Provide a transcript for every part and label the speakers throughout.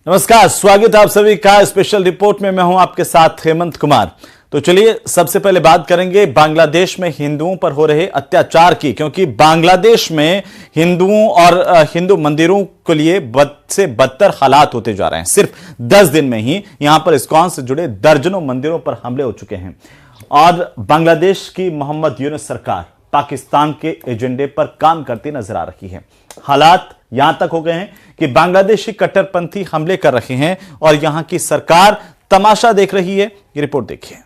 Speaker 1: नमस्कार, स्वागत है आप सभी का स्पेशल रिपोर्ट में। मैं हूं आपके साथ हेमंत कुमार। तो चलिए सबसे पहले बात करेंगे बांग्लादेश में हिंदुओं पर हो रहे अत्याचार की, क्योंकि बांग्लादेश में हिंदुओं और हिंदू मंदिरों के लिए बद से बदतर हालात होते जा रहे हैं। सिर्फ 10 दिन में ही यहां पर इस्कॉन से जुड़े दर्जनों मंदिरों पर हमले हो चुके हैं और बांग्लादेश की मोहम्मद यूनुस सरकार पाकिस्तान के एजेंडे पर काम करती नजर आ रही है। हालात यहां तक हो गए हैं कि बांग्लादेशी कट्टरपंथी हमले कर रहे हैं और यहां की सरकार तमाशा देख रही है। ये रिपोर्ट देखिए।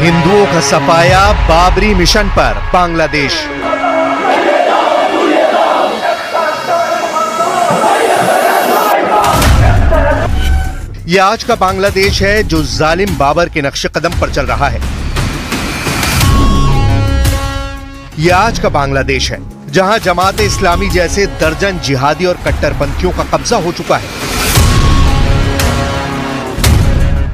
Speaker 2: हिंदुओं का सफाया बाबरी मिशन पर बांग्लादेश। यह आज का बांग्लादेश है जो जालिम बाबर के नक्शे कदम पर चल रहा है। यह आज का बांग्लादेश है जहां जमात इस्लामी जैसे दर्जन जिहादी और कट्टरपंथियों का कब्जा हो चुका है।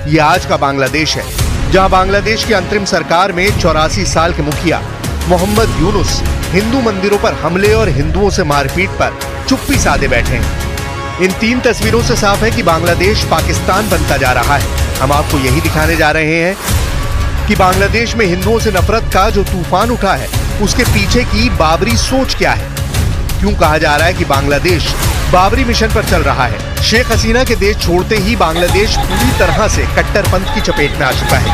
Speaker 2: यह आज का बांग्लादेश है जहां बांग्लादेश की अंतरिम सरकार में 84 साल के मुखिया मोहम्मद यूनुस हिंदू मंदिरों पर हमले और हिंदुओं से मारपीट पर चुप्पी साधे बैठे हैं। इन 3 तस्वीरों से साफ है कि बांग्लादेश पाकिस्तान बनता जा रहा है। हम आपको यही दिखाने जा रहे हैं कि बांग्लादेश में हिंदुओं से नफरत का जो तूफान उठा है उसके पीछे की बाबरी सोच क्या है। क्यों कहा जा रहा है कि बांग्लादेश बाबरी मिशन पर चल रहा है। शेख हसीना के देश छोड़ते ही बांग्लादेश पूरी तरह से कट्टरपंथ की चपेट में आ चुका है।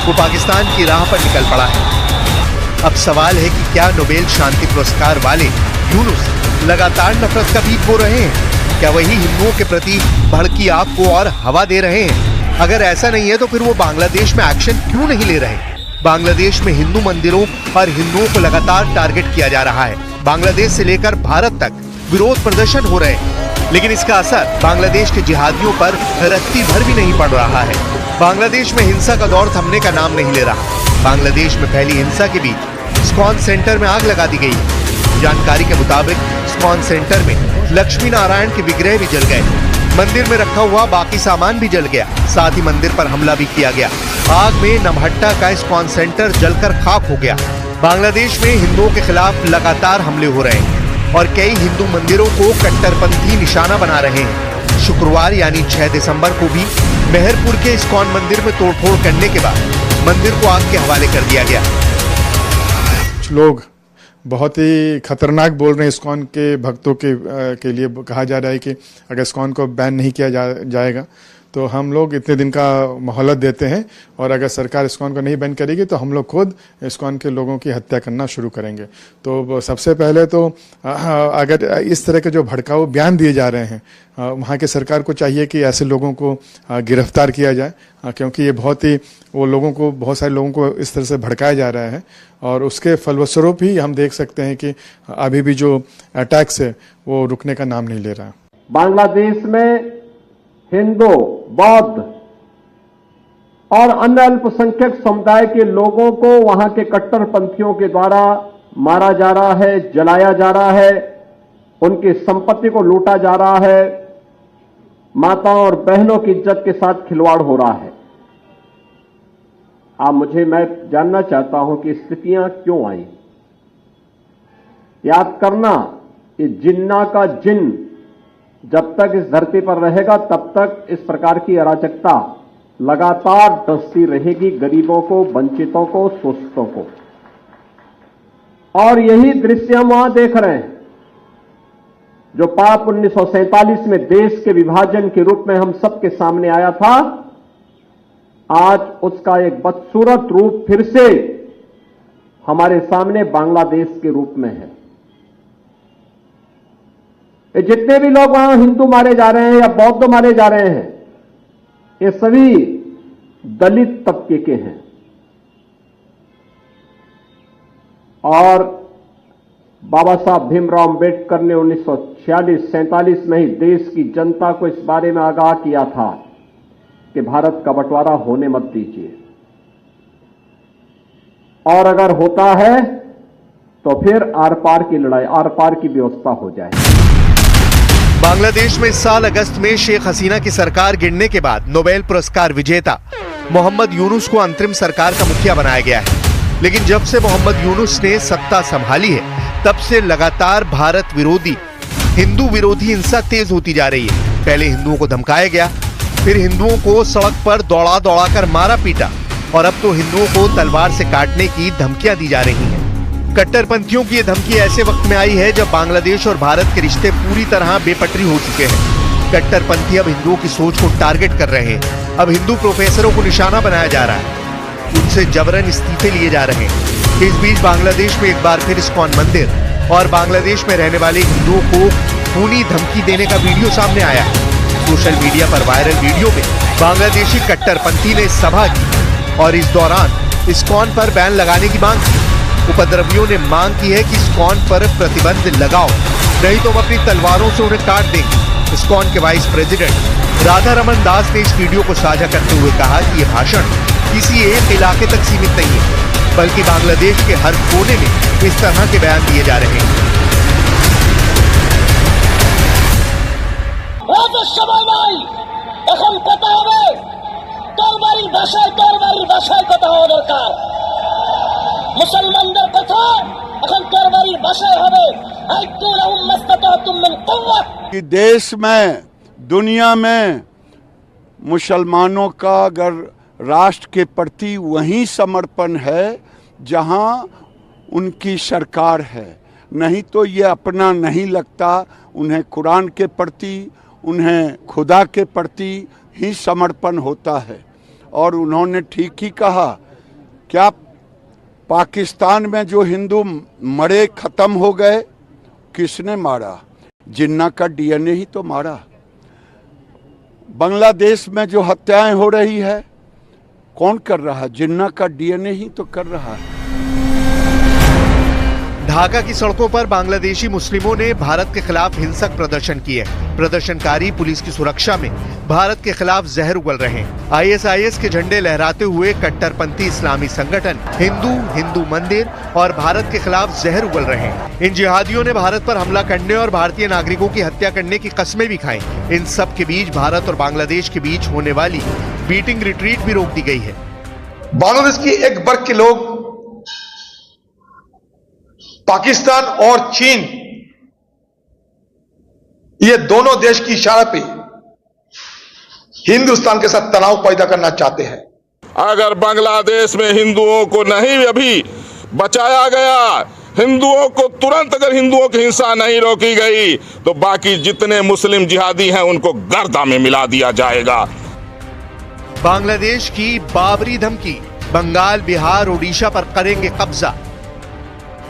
Speaker 2: वो पाकिस्तान की राह पर निकल पड़ा है। अब सवाल है कि क्या नोबेल शांति पुरस्कार वाले यूनुस लगातार नफरत का बीज बो रहे हैं? क्या वही हिंदुओं के प्रति भड़की आग को और हवा दे रहे हैं? अगर ऐसा नहीं है तो फिर वो बांग्लादेश में एक्शन क्यों नहीं ले रहे? बांग्लादेश में हिंदू मंदिरों और हिंदुओं को लगातार टारगेट किया जा रहा है। बांग्लादेश से लेकर भारत तक विरोध प्रदर्शन हो रहे हैं, लेकिन इसका असर बांग्लादेश के जिहादियों पर रत्ती भर भी नहीं पड़ रहा है। बांग्लादेश में हिंसा का दौर थमने का नाम नहीं ले रहा। बांग्लादेश में फैली हिंसा के बीच इस्कॉन सेंटर में आग लगा दी गई। जानकारी के मुताबिक इस्कॉन सेंटर में लक्ष्मी नारायण के विग्रह भी जल गए। मंदिर में रखा हुआ बाकी सामान भी जल गया। साथ ही मंदिर पर हमला भी किया गया। आग में नमहट्टा का इस्कॉन सेंटर जलकर खाक हो गया। बांग्लादेश में हिंदुओं के खिलाफ लगातार हमले हो रहे हैं और कई हिंदू मंदिरों को कट्टरपंथी निशाना बना रहे हैं। शुक्रवार यानी 6 दिसंबर को भी मेहरपुर के इस्कॉन मंदिर में तोड़फोड़ करने के बाद मंदिर को आग के हवाले कर दिया गया।
Speaker 3: लोग बहुत ही खतरनाक बोल रहे हैं इस्कॉन के भक्तों के लिए। कहा जा रहा है कि अगर इस्कॉन को बैन नहीं किया जाएगा तो हम लोग इतने दिन का मोहलत देते हैं और अगर सरकार इस्कॉन को नहीं बैन करेगी तो हम लोग खुद इस्कॉन के लोगों की हत्या करना शुरू करेंगे। तो सबसे पहले तो अगर इस तरह के जो भड़काऊ बयान दिए जा रहे हैं वहाँ की सरकार को चाहिए कि ऐसे लोगों को गिरफ्तार किया जाए, क्योंकि ये बहुत सारे लोगों को इस तरह से भड़काया जा रहा है और उसके फलस्वरूप ही हम देख सकते हैं कि अभी भी जो अटैक्स है वो रुकने का नाम नहीं ले रहा।
Speaker 4: बांग्लादेश में हिंदू, बौद्ध और अन्य अल्पसंख्यक समुदाय के लोगों को वहां के कट्टरपंथियों के द्वारा मारा जा रहा है, जलाया जा रहा है, उनकी संपत्ति को लूटा जा रहा है, माताओं और बहनों की इज्जत के साथ खिलवाड़ हो रहा है। मैं जानना चाहता हूं कि स्थितियां क्यों आई। याद करना, ये जिन्ना का जिन जब तक इस धरती पर रहेगा तब तक इस प्रकार की अराजकता लगातार डसती रहेगी गरीबों को, वंचितों को, शोषितों को। और यही दृश्य हम वहां देख रहे हैं जो पाप 1947 में देश के विभाजन के रूप में हम सबके सामने आया था। आज उसका एक बदसूरत रूप फिर से हमारे सामने बांग्लादेश के रूप में है। जितने भी लोग वहां हिंदू मारे जा रहे हैं या बौद्ध मारे जा रहे हैं, ये सभी दलित तबके के हैं। और बाबा साहब भीमराव अंबेडकर ने 1946-47 में ही देश की जनता को इस बारे में आगाह किया था कि भारत का बंटवारा होने मत दीजिए, और अगर होता है तो फिर आर पार की लड़ाई, आर पार की व्यवस्था हो जाए।
Speaker 2: बांग्लादेश में इस साल अगस्त में शेख हसीना की सरकार गिरने के बाद नोबेल पुरस्कार विजेता मोहम्मद यूनुस को अंतरिम सरकार का मुखिया बनाया गया है। लेकिन जब से मोहम्मद यूनुस ने सत्ता संभाली है, तब से लगातार भारत विरोधी, हिंदू विरोधी हिंसा तेज होती जा रही है। पहले हिंदुओं को धमकाया गया, फिर हिंदुओं को सड़क पर दौड़ा दौड़ा कर मारा पीटा, और अब तो हिंदुओं को तलवार से काटने की धमकियां दी जा रही हैं। कट्टरपंथियों की ये धमकी ऐसे वक्त में आई है जब बांग्लादेश और भारत के रिश्ते पूरी तरह बेपटरी हो चुके हैं। कट्टरपंथी अब हिंदुओं की सोच को टारगेट कर रहे हैं। अब हिंदू प्रोफेसरों को निशाना बनाया जा रहा है, उनसे जबरन इस्तीफे लिए जा रहे हैं। इस बीच बांग्लादेश में एक बार फिर इस्कॉन मंदिर और बांग्लादेश में रहने वाले हिंदुओं को खूनी धमकी देने का वीडियो सामने आया है। सोशल मीडिया पर वायरल वीडियो में बांग्लादेशी कट्टरपंथी ने सभा की और इस दौरान इस्कॉन पर बैन लगाने की मांग की। उपद्रवियों ने मांग की है कि इस्कॉन पर प्रतिबंध लगाओ, नहीं तो हम अपनी तलवारों से उन्हें काट देंगे। इस्कॉन के वाइस प्रेसिडेंट राधा रमन दास ने इस वीडियो को साझा करते हुए कहा कि यह भाषण किसी एक इलाके तक सीमित नहीं है, बल्कि बांग्लादेश के हर कोने में इस तरह के बयान दिए जा रहे हैं।
Speaker 5: মুসলমানদের কথা এখন তরবারির ভাষায় হবে আইতু লাহুম মাসতাতাতুম মিন কুওয়াত।
Speaker 6: कि देश में, दुनिया में मुसलमानों का अगर राष्ट्र के प्रति वही समर्पण है जहां उनकी सरकार है, नहीं तो ये अपना नहीं लगता। उन्हें कुरान के प्रति, उन्हें खुदा के प्रति ही समर्पण होता है। और उन्होंने ठीक ही कहा, क्या पाकिस्तान में जो हिंदू मरे, खत्म हो गए, किसने मारा? जिन्ना का डीएनए ही तो मारा। बांग्लादेश में जो हत्याएं हो रही है, कौन कर रहा है? जिन्ना का डीएनए ही तो कर रहा है।
Speaker 2: ढाका की सड़कों पर बांग्लादेशी मुस्लिमों ने भारत के खिलाफ हिंसक प्रदर्शन किए। प्रदर्शनकारी पुलिस की सुरक्षा में भारत के खिलाफ जहर उगल रहे हैं। आईएसआईएस के झंडे लहराते हुए कट्टरपंथी इस्लामी संगठन हिंदू मंदिर और भारत के खिलाफ जहर उगल रहे हैं। इन जिहादियों ने भारत पर हमला करने और भारतीय नागरिकों की हत्या करने की कस्में भी खाई। इन सब के बीच भारत और बांग्लादेश के बीच होने वाली बीटिंग रिट्रीट भी रोक दी गई है।
Speaker 7: बांग्लादेश की एक वर्ग के लोग पाकिस्तान और चीन, ये दोनों देश की इशारा पे हिंदुस्तान के साथ तनाव पैदा करना चाहते हैं।
Speaker 8: अगर बांग्लादेश में हिंदुओं को नहीं अभी बचाया गया, हिंदुओं को तुरंत अगर हिंदुओं की हिंसा नहीं रोकी गई, तो बाकी जितने मुस्लिम जिहादी हैं उनको गर्दा में मिला दिया जाएगा।
Speaker 2: बांग्लादेश की बाबरी धमकी, बंगाल, बिहार, ओडिशा पर करेंगे कब्जा।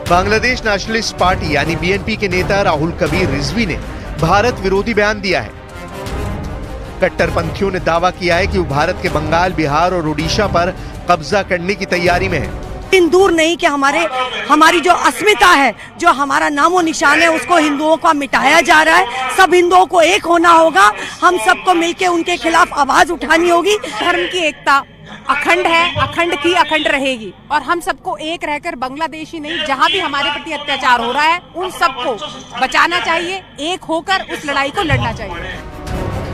Speaker 2: बांग्लादेश नेशनलिस्ट पार्टी यानी बीएनपी के नेता राहुल कबीर रिजवी ने भारत विरोधी बयान दिया है। कट्टरपंथियों ने दावा किया है कि वो भारत के बंगाल, बिहार और ओडिशा पर कब्जा करने की तैयारी में है।
Speaker 9: दिन दूर नहीं कि हमारी जो अस्मिता है, जो हमारा नामो निशान है, उसको हिंदुओं का मिटाया जा रहा है। सब हिंदुओं को एक होना होगा, हम सबको मिलके उनके खिलाफ आवाज उठानी होगी।
Speaker 10: धर्म की एकता अखंड है, अखंड की अखंड रहेगी, और हम सबको एक रहकर बांग्लादेशी नहीं, जहां भी हमारे प्रति अत्याचार हो रहा है उन सबको बचाना चाहिए, एक होकर उस लड़ाई को लड़ना चाहिए।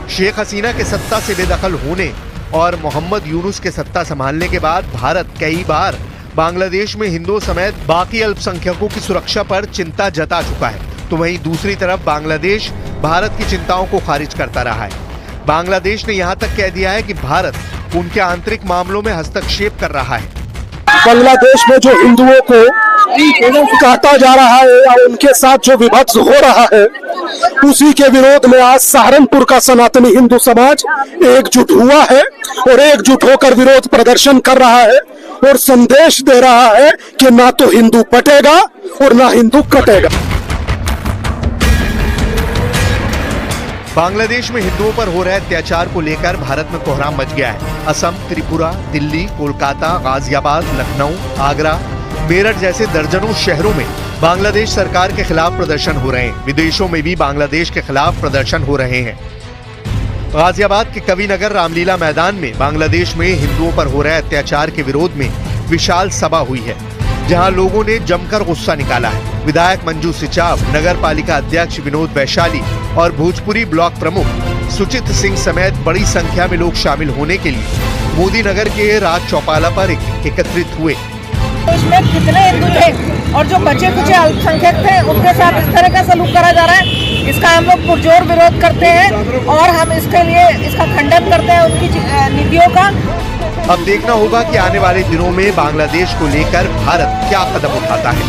Speaker 2: शेख हसीना के सत्ता से बेदखल होने और मोहम्मद यूनुस के सत्ता संभालने के बाद भारत कई बार बांग्लादेश में हिंदुओं समेत बाकी अल्पसंख्यकों की सुरक्षा पर चिंता जता चुका है, तो वहीं दूसरी तरफ बांग्लादेश भारत की चिंताओं को खारिज करता रहा है। बांग्लादेश ने यहाँ तक कह दिया है कि भारत उनके आंतरिक मामलों में हस्तक्षेप कर रहा है।
Speaker 11: बांग्लादेश में जो हिंदुओं को काटा जा रहा है या उनके साथ जो विभत्स हो रहा है, उसी के विरोध में आज सहारनपुर का सनातनी हिंदू समाज एकजुट हुआ है और एकजुट होकर विरोध प्रदर्शन कर रहा है और संदेश दे रहा है कि ना तो हिंदू पटेगा और ना हिंदू कटेगा।
Speaker 2: बांग्लादेश में हिंदुओं पर हो रहे अत्याचार को लेकर भारत में कोहराम मच गया है। असम, त्रिपुरा, दिल्ली, कोलकाता, गाजियाबाद, लखनऊ, आगरा, मेरठ जैसे दर्जनों शहरों में बांग्लादेश सरकार के खिलाफ प्रदर्शन हो रहे हैं। विदेशों में भी बांग्लादेश के खिलाफ प्रदर्शन हो रहे हैं। गाजियाबाद के कविनगर रामलीला मैदान में बांग्लादेश में हिंदुओं पर हो रहे अत्याचार के विरोध में विशाल सभा हुई है, जहां लोगों ने जमकर गुस्सा निकाला है। विधायक मंजू सिचाव, नगर पालिका अध्यक्ष विनोद वैशाली और भोजपुरी ब्लॉक प्रमुख सुचित सिंह समेत बड़ी संख्या में लोग शामिल होने के लिए मोदी नगर के राज चौपाला पर एकत्रित हुए।
Speaker 10: इसमें कितने हिंदू थे और जो बचे कुछ अल्पसंख्यक थे उनके साथ इस तरह का सलूक करा जा रहा है, इसका हम लोग पुरजोर विरोध करते हैं और हम इसके लिए इसका खंडन करते हैं उनकी नीतियों का।
Speaker 2: अब देखना होगा कि आने वाले दिनों में बांग्लादेश को लेकर भारत क्या कदम उठाता है।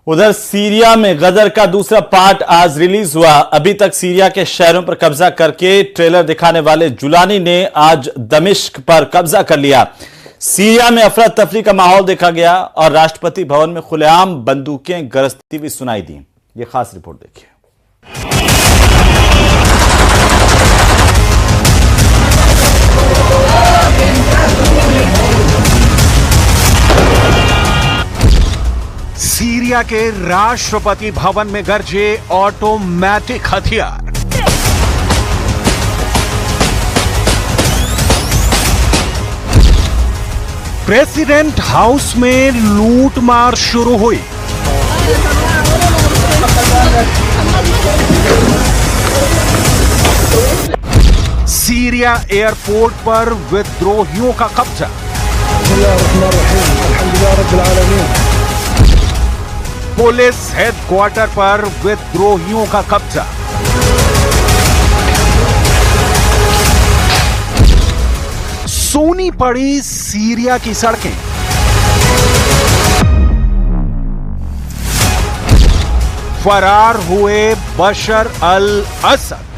Speaker 1: उधर सीरिया में गदर का दूसरा पार्ट आज रिलीज हुआ। अभी तक सीरिया के शहरों पर कब्जा करके ट्रेलर दिखाने वाले जुलानी ने आज दमिश्क पर कब्जा कर लिया। सीरिया में अफरा तफरी का माहौल देखा गया और राष्ट्रपति भवन में खुलेआम बंदूकें गरजती हुई सुनाई दी। ये खास रिपोर्ट देखिए।
Speaker 12: सीरिया के राष्ट्रपति भवन में गरजे ऑटोमेटिक हथियार। प्रेसिडेंट हाउस में लूटमार शुरू हुई। सीरिया एयरपोर्ट पर विद्रोहियों का कब्जा। पुलिस हेडक्वार्टर पर विद्रोहियों का कब्जा। सोनी पड़ी सीरिया की सड़कें। फरार हुए बशर अल असद।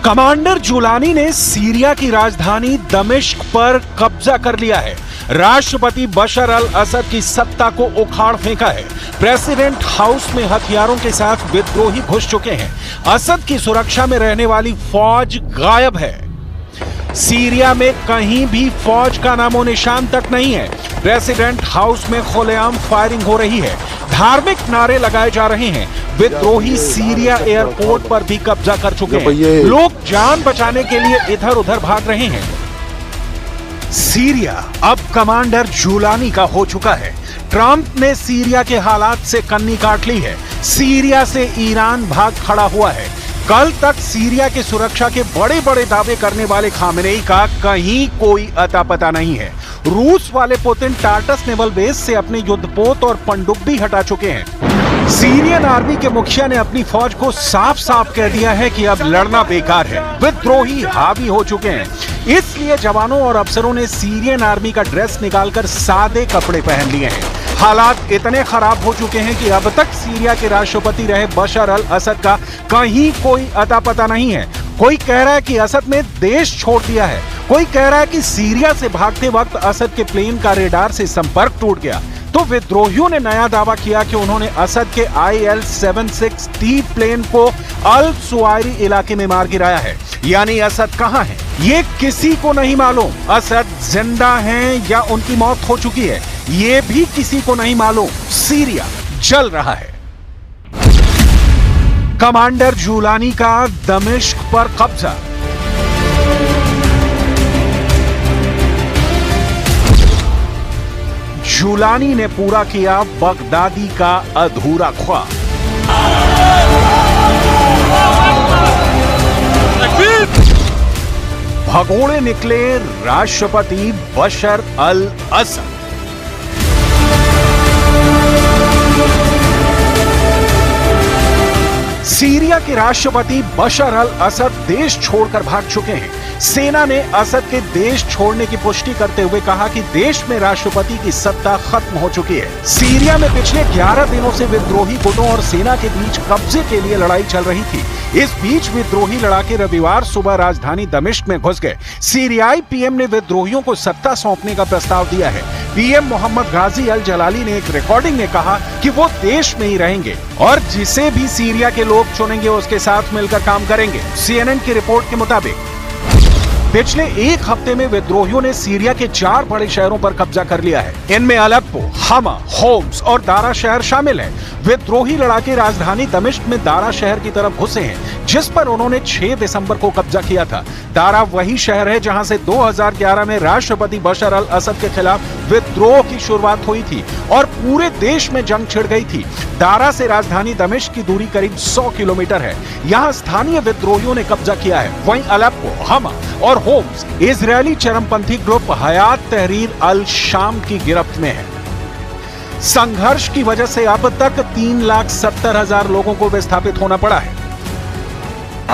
Speaker 12: कमांडर जुलानी ने सीरिया की राजधानी दमिश्क पर कब्जा कर लिया है। राष्ट्रपति बशर अल असद की सत्ता को उखाड़ फेंका है। प्रेसिडेंट हाउस में हथियारों के साथ विद्रोही घुस चुके हैं। असद की सुरक्षा में रहने वाली फौज गायब है। सीरिया में कहीं भी फौज का नामो निशान तक नहीं है। प्रेसिडेंट हाउस में खुलेआम फायरिंग हो रही है। धार्मिक नारे लगाए जा रहे हैं। विद्रोही सीरिया एयरपोर्ट पर भी कब्जा कर चुके हैं। लोग जान बचाने के लिए इधर उधर भाग रहे हैं। सीरिया अब कमांडर जुलानी का हो चुका है। ट्रंप ने सीरिया के हालात से कन्नी काट ली है। सीरिया से ईरान भाग खड़ा हुआ है। कल तक सीरिया की सुरक्षा के बड़े बड़े दावे करने वाले खामेनेई का कहीं कोई अता पता नहीं है। रूस वाले पुतिन टार्टस नेवल बेस से अपने युद्धपोत और पनडुब्बी हटा चुके हैं। सीरियन आर्मी के मुखिया ने अपनी फौज को साफ साफ कह दिया है कि अब लड़ना बेकार है। विद्रोही हावी हो चुके हैं। इसलिए जवानों और अफसरों ने सीरियन आर्मी का ड्रेस निकालकर सादे कपड़े पहन लिए हैं। हालात इतने खराब हो चुके हैं कि अब तक सीरिया के राष्ट्रपति रहे बशर अल असद का कहीं कोई अता पता नहीं है। कोई कह रहा है कि असद ने देश छोड़ दिया है। कोई कह रहा है कि सीरिया से भागते वक्त असद के प्लेन का रेडार से संपर्क टूट गया। तो विद्रोहियों ने नया दावा किया कि उन्होंने असद के IL-76T प्लेन को अल सुवायरी इलाके में मार गिराया है। यानी असद कहां है ये किसी को नहीं मालूम। असद जिंदा हैं या उनकी मौत हो चुकी है ये भी किसी को नहीं मालूम। सीरिया जल रहा है। कमांडर जुलानी का दमिश्क पर कब्जा। जुलानी ने पूरा किया बगदादी का अधूरा ख्वाब। भगोड़े निकले राष्ट्रपति बशर अल असद। सीरिया के राष्ट्रपति बशर अल असद देश छोड़कर भाग चुके हैं। सेना ने असद के देश छोड़ने की पुष्टि करते हुए कहा कि देश में राष्ट्रपति की सत्ता खत्म हो चुकी है। सीरिया में पिछले 11 दिनों से विद्रोही गुटों और सेना के बीच कब्जे के लिए लड़ाई चल रही थी। इस बीच विद्रोही लड़ाके रविवार सुबह राजधानी दमिश्क में घुस गए। सीरियाई पीएम ने विद्रोहियों को सत्ता सौंपने का प्रस्ताव दिया है। पीएम मोहम्मद गाजी अल जलाली ने एक रिकॉर्डिंग में कहा कि वो देश में ही रहेंगे और जिसे भी सीरिया के लोग चुनेंगे उसके साथ मिलकर काम करेंगे। CNN की रिपोर्ट के मुताबिक पिछले एक हफ्ते में विद्रोहियों ने सीरिया के 4 बड़े शहरों पर कब्जा कर लिया है। इनमें अलेप्पो, हमा, होम्स और दारा शहर शामिल हैं। विद्रोही लड़ाके राजधानी दमिश्क में दारा शहर की तरफ घुसे हैं, जिस पर उन्होंने 6 दिसंबर को कब्जा किया था। दारा वही शहर है जहां से 2011 में राष्ट्रपति बशर अल असद के खिलाफ विद्रोह की शुरुआत हुई थी और पूरे देश में जंग छिड़ गई थी। दारा से राजधानी दमिश्क की दूरी करीब 100 किलोमीटर है। यहाँ स्थानीय विद्रोहियों ने कब्जा किया है। वहीं अलेप्पो, हमा और होम्स इजरायली चरमपंथी ग्रुप हयात तहरीर अल शाम की गिरफ्त में है। संघर्ष की वजह से अब तक 3,70,000 लोगों को विस्थापित होना पड़ा है।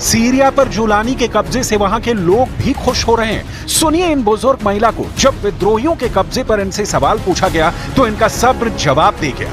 Speaker 12: सीरिया पर जुलानी के कब्जे से वहां के लोग भी खुश हो रहे हैं। सुनिए इन बुजुर्ग महिला को। जब विद्रोहियों के कब्जे पर इनसे सवाल पूछा गया तो इनका सब्र जवाब दे गया।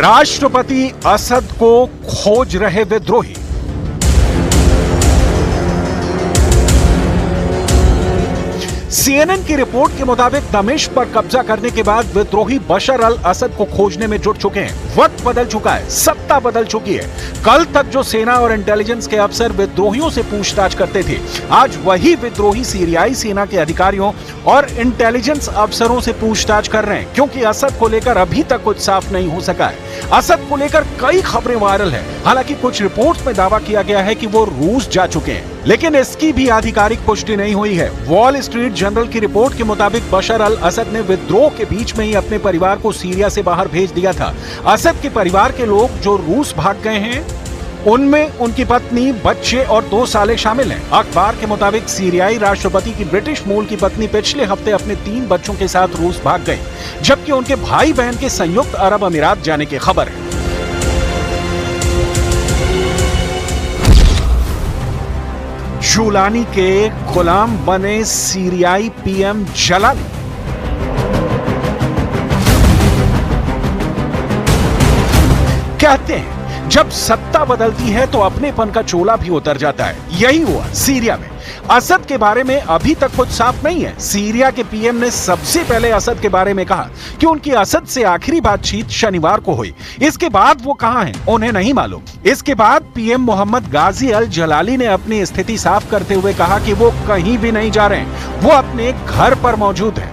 Speaker 12: राष्ट्रपति असद को खोज रहे विद्रोही। CNN की रिपोर्ट के मुताबिक दमिश्क पर कब्जा करने के बाद विद्रोही बशर अल असद को खोजने में जुट चुके हैं। वक्त बदल चुका है, सत्ता बदल चुकी है। कल तक जो सेना और इंटेलिजेंस के अफसर विद्रोहियों से पूछताछ करते थे, आज वही विद्रोही सीरियाई सेना के अधिकारियों और इंटेलिजेंस अफसरों से पूछताछ कर रहे हैं, क्योंकि असद को लेकर अभी तक कुछ साफ नहीं हो सका है। असद को लेकर कई खबरें वायरल हैं। हालांकि कुछ रिपोर्ट्स में दावा किया गया है कि वो रूस जा चुके हैं, लेकिन इसकी भी आधिकारिक पुष्टि नहीं हुई है। वॉल स्ट्रीट जर्नल की रिपोर्ट के मुताबिक बशर अल असद ने विद्रोह के बीच में ही अपने परिवार को सीरिया से बाहर भेज दिया था। असद के परिवार के लोग जो रूस भाग गए हैं, उनमें उनकी पत्नी, बच्चे और 2 साले शामिल हैं। अखबार के मुताबिक सीरियाई राष्ट्रपति की ब्रिटिश मूल की पत्नी पिछले हफ्ते अपने 3 बच्चों के साथ रूस भाग गई, जबकि उनके भाई बहन के संयुक्त अरब अमीरात जाने की खबर है। जुलानी के गुलाम बने सीरियाई पीएम जलाली। कहते हैं जब सत्ता बदलती है तो अपनेपन का चोला भी उतर जाता है। यही हुआ सीरिया में। असद के बारे में अभी तक कुछ साफ नहीं है। सीरिया के पीएम ने सबसे पहले असद के बारे में कहा कि उनकी असद से आखिरी बातचीत शनिवार को हुई। इसके बाद वो कहां हैं उन्हें नहीं मालूम। इसके बाद पीएम मोहम्मद गाजी अल जलाली ने अपनी स्थिति साफ करते हुए कहा कि वो कहीं भी नहीं जा रहे हैं, वो अपने घर पर मौजूद हैं।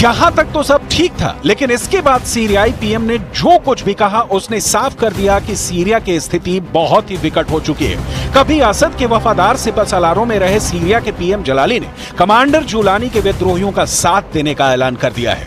Speaker 12: यहां तक तो सब ठीक था, लेकिन इसके बाद सीरियाई पीएम ने जो कुछ भी कहा उसने साफ कर दिया कि सीरिया की स्थिति बहुत ही विकट हो चुकी है। कभी असद के वफादार सिपहसालारों में रहे सीरिया के पीएम जलाली ने कमांडर जुलानी के विद्रोहियों का साथ देने का ऐलान कर दिया है।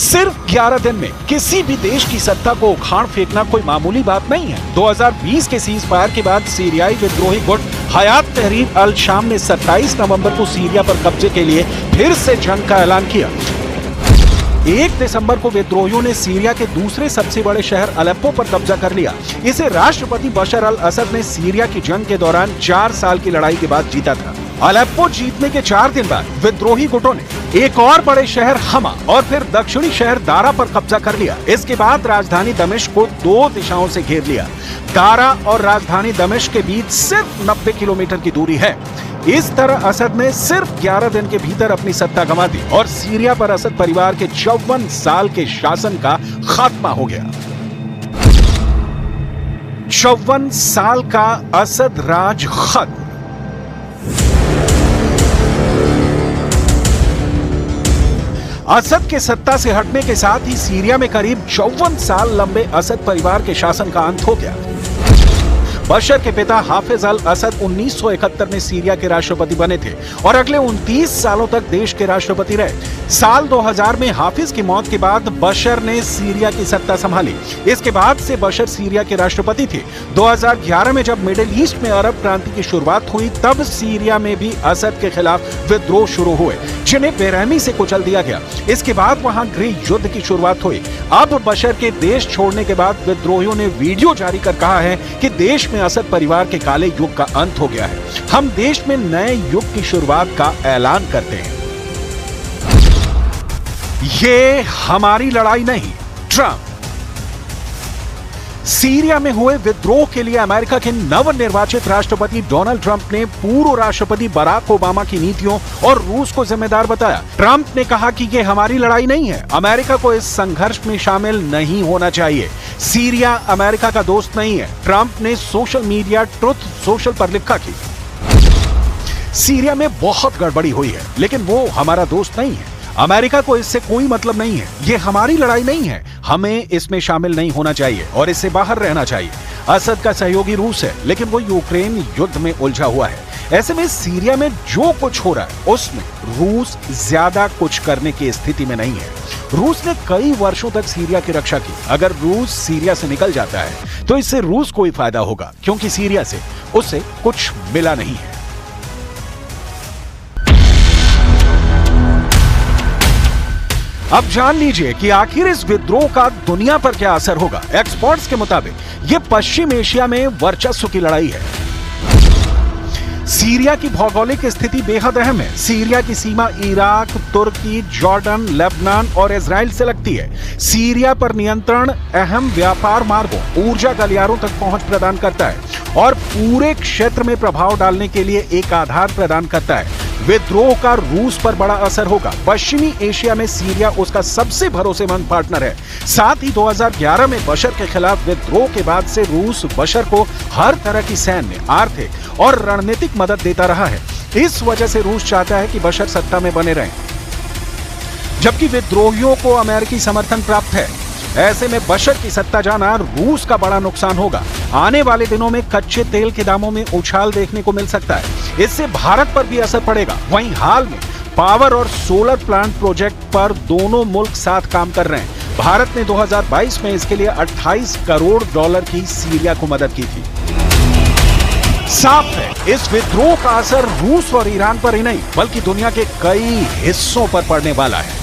Speaker 12: सिर्फ 11 दिन में किसी भी देश की सत्ता को उखाड़ फेंकना कोई मामूली बात नहीं है। 2020 के सीज फायर के बाद सीरियाई विद्रोही गुट हयात तहरीर अल शाम ने 27 नवंबर को सीरिया पर कब्जे के लिए फिर से जंग का ऐलान किया। 1 दिसंबर को विद्रोहियों ने सीरिया के दूसरे सबसे बड़े शहर अलेप्पो पर कब्जा कर लिया। इसे राष्ट्रपति बशर अल असद ने सीरिया की जंग के दौरान 4 साल की लड़ाई के बाद जीता था। अलेप्पो जीतने के 4 दिन बाद विद्रोही गुटों ने एक और बड़े शहर हमा और फिर दक्षिणी शहर दारा पर कब्जा कर लिया। इसके बाद राजधानी दमिश्क को 2 दिशाओं से घेर लिया। दारा और राजधानी दमिश्क के बीच सिर्फ 90 किलोमीटर की दूरी है। इस तरह असद ने सिर्फ 11 दिन के भीतर अपनी सत्ता गंवा दी और सीरिया पर असद परिवार के 54 साल के शासन का खात्मा हो गया। 54 साल का असद राज खत्म। असद के सत्ता से हटने के साथ ही सीरिया में करीब 54 साल लंबे असद परिवार के शासन का अंत हो गया। बशर के पिता हाफिज अल असद 1971 में सीरिया के राष्ट्रपति बने थे और अगले 29 सालों तक देश के राष्ट्रपति रहे। साल 2000 में हाफिज की मौत के बाद बशर ने सीरिया की सत्ता संभाली। इसके बाद से बशर सीरिया के राष्ट्रपति थे। 2011 में जब मिडिल ईस्ट में अरब क्रांति की शुरुआत हुई तब सीरिया में भी असद के खिलाफ विद्रोह शुरू हुए, जिन्हें बेरहमी से कुचल दिया गया। इसके बाद वहां गृह युद्ध की शुरुआत हुई। अब बशर के देश छोड़ने के बाद विद्रोहियों ने वीडियो जारी कर कहा है कि देश में असद परिवार के काले युग का अंत हो गया है। हम देश में नए युग की शुरुआत का ऐलान करते हैं। ये हमारी लड़ाई नहीं, ट्रंप। सीरिया में हुए विद्रोह के लिए अमेरिका के नवनिर्वाचित राष्ट्रपति डोनाल्ड ट्रंप ने पूर्व राष्ट्रपति बराक ओबामा की नीतियों और रूस को जिम्मेदार बताया। ट्रंप ने कहा कि यह हमारी लड़ाई नहीं है, अमेरिका को इस संघर्ष में शामिल नहीं होना चाहिए। सीरिया अमेरिका का दोस्त नहीं है, ट्रंप ने सोशल मीडिया ट्रुथ सोशल पर लिखा कि सीरिया में बहुत गड़बड़ी हुई है, लेकिन वो हमारा दोस्त नहीं है। अमेरिका को इससे कोई मतलब नहीं है, ये हमारी लड़ाई नहीं है, हमें इसमें शामिल नहीं होना चाहिए और इससे बाहर रहना चाहिए। असद का सहयोगी रूस है, लेकिन वो यूक्रेन युद्ध में उलझा हुआ है। ऐसे में सीरिया में जो कुछ हो रहा है उसमें रूस ज्यादा कुछ करने की स्थिति में नहीं है। रूस ने कई वर्षों तक सीरिया की रक्षा की। अगर रूस सीरिया से निकल जाता है तो इससे रूस को ही फायदा होगा, क्योंकि सीरिया से उसे कुछ मिला नहीं है। अब जान लीजिए कि आखिर इस विद्रोह का दुनिया पर क्या असर होगा। एक्सपर्ट्स के मुताबिक यह पश्चिम एशिया में वर्चस्व की लड़ाई है। सीरिया की भौगोलिक स्थिति बेहद अहम है। सीरिया की सीमा इराक, तुर्की, जॉर्डन, लेबनान और इजराइल से लगती है। सीरिया पर नियंत्रण अहम व्यापार मार्गों, ऊर्जा गलियारों तक पहुंच प्रदान करता है और पूरे क्षेत्र में प्रभाव डालने के लिए एक आधार प्रदान करता है। विद्रोह का रूस पर बड़ा असर होगा। पश्चिमी एशिया में सीरिया उसका सबसे भरोसेमंद पार्टनर है। साथ ही 2011 में बशर के खिलाफ विद्रोह के बाद से रूस बशर को हर तरह की सैन्य, आर्थिक और रणनीतिक मदद देता रहा है। इस वजह से रूस चाहता है कि बशर सत्ता में बने रहें, जबकि विद्रोहियों को अमेरिकी समर्थन प्राप्त है। ऐसे में बशर की सत्ता जाना रूस का बड़ा नुकसान होगा। आने वाले दिनों में कच्चे तेल के दामों में उछाल देखने को मिल सकता है। इससे भारत पर भी असर पड़ेगा। वहीं हाल में पावर और सोलर प्लांट प्रोजेक्ट पर दोनों मुल्क साथ काम कर रहे हैं। भारत ने 2022 में इसके लिए 28 करोड़ डॉलर की सीरिया को मदद की थी। साफ है, इस विद्रोह का असर रूस और ईरान पर ही नहीं बल्कि दुनिया के कई हिस्सों पर पड़ने वाला है।